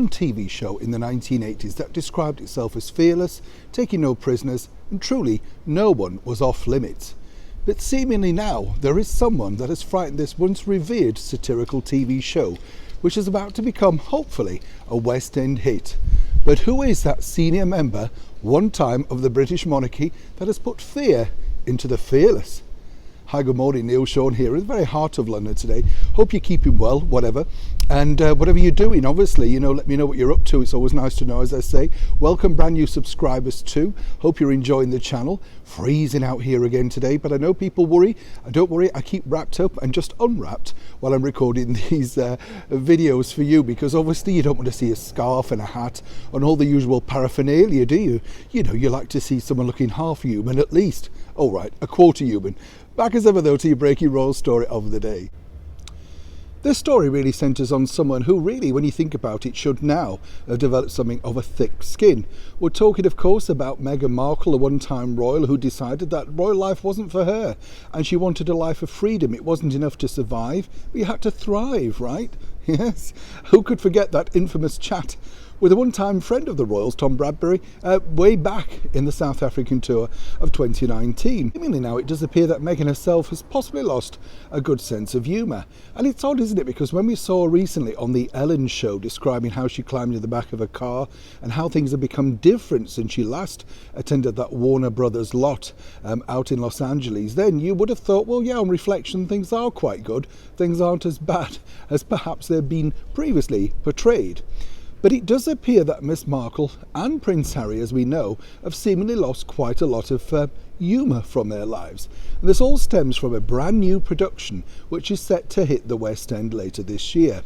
one TV show in the 1980s that described itself as fearless, taking no prisoners, and truly no one was off limits. But seemingly now there is someone that has frightened this once revered satirical TV show, which is about to become, hopefully, a West End hit. But who is that senior member, one time of the British monarchy, that has put fear into the fearless? Hi, good morning, Neil Sean here in the very heart of London today. Hope you're keeping well, whatever. And whatever you're doing, obviously, let me know what you're up to. It's always nice to know, as I say. Welcome brand new subscribers too. Hope you're enjoying the channel. Freezing out here again today, but I know people worry. Don't worry, I keep wrapped up and just unwrapped while I'm recording these videos for you, because obviously you don't want to see a scarf and a hat and all the usual paraphernalia, do you? You like to see someone looking half human at least. All right, a quarter human. Back as ever though to your breaking royal story of the day. This story really centres on someone who really, when you think about it, should now have developed something of a thick skin. We're talking, of course, about Meghan Markle, a one-time royal who decided that royal life wasn't for her and she wanted a life of freedom. It wasn't enough to survive, but you had to thrive, right? Yes. Who could forget that infamous chat with a one-time friend of the royals, Tom Bradbury, way back in the South African tour of 2019. Seemingly now it does appear that Meghan herself has possibly lost a good sense of humour. And it's odd, isn't it? Because when we saw recently on the Ellen show describing how she climbed in the back of a car and how things have become different since she last attended that Warner Brothers lot out in Los Angeles, then you would have thought, well, yeah, on reflection, things are quite good. Things aren't as bad as perhaps they've been previously portrayed. But it does appear that Miss Markle and Prince Harry, as we know, have seemingly lost quite a lot of humour from their lives. And this all stems from a brand new production which is set to hit the West End later this year.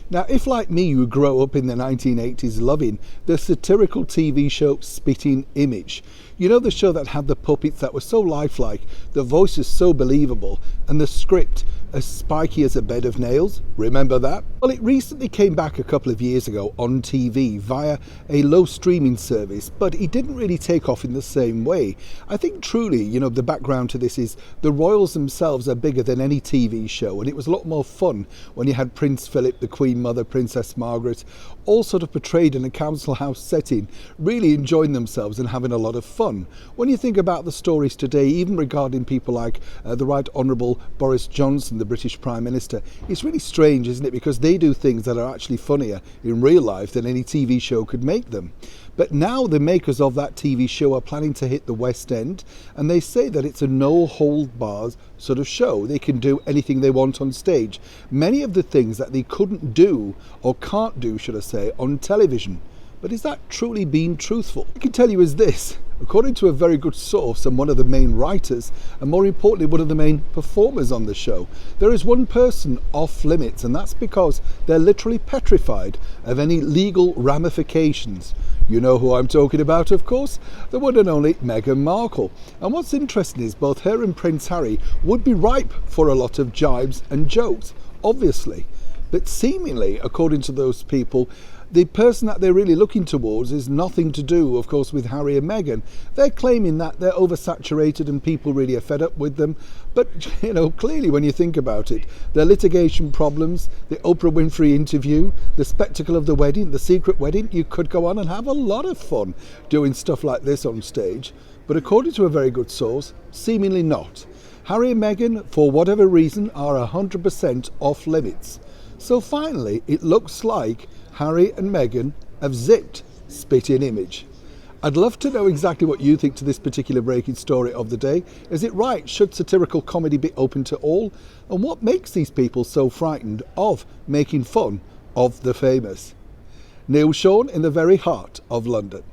Now, if like me you grew up in the 1980s loving the satirical TV show Spitting Image, you know, the show that had the puppets that were so lifelike, the voices so believable, and the script as spiky as a bed of nails? Remember that? Well, it recently came back a couple of years ago on TV via a low streaming service, but it didn't really take off in the same way. I think truly, the background to this is the royals themselves are bigger than any TV show, and it was a lot more fun when you had Prince Philip, the Queen Mother, Princess Margaret, all sort of portrayed in a council house setting, really enjoying themselves and having a lot of fun. When you think about the stories today, even regarding people like the Right Honourable Boris Johnson, the British Prime Minister, it's really strange, isn't it? Because they do things that are actually funnier in real life than any TV show could make them. But now the makers of that TV show are planning to hit the West End, and they say that it's a no-hold-bars sort of show. They can do anything they want on stage. Many of the things that they couldn't do, or can't do, should I say, on television. But is that truly being truthful? I can tell you is this. According to a very good source and one of the main writers, and more importantly one of the main performers on the show, there is one person off limits, and that's because they're literally petrified of any legal ramifications. You know who I'm talking about, of course, the one and only Meghan Markle. And what's interesting is both her and Prince Harry would be ripe for a lot of jibes and jokes, obviously. But seemingly, according to those people, the person that they're really looking towards is nothing to do, of course, with Harry and Meghan. They're claiming that they're oversaturated and people really are fed up with them. But, clearly when you think about it, their litigation problems, the Oprah Winfrey interview, the spectacle of the wedding, the secret wedding, you could go on and have a lot of fun doing stuff like this on stage. But according to a very good source, seemingly not. Harry and Meghan, for whatever reason, are 100% off limits. So finally, it looks like Harry and Meghan have zipped Spitting Image. I'd love to know exactly what you think to this particular breaking story of the day. Is it right? Should satirical comedy be open to all? And what makes these people so frightened of making fun of the famous? Neil Sean in the very heart of London.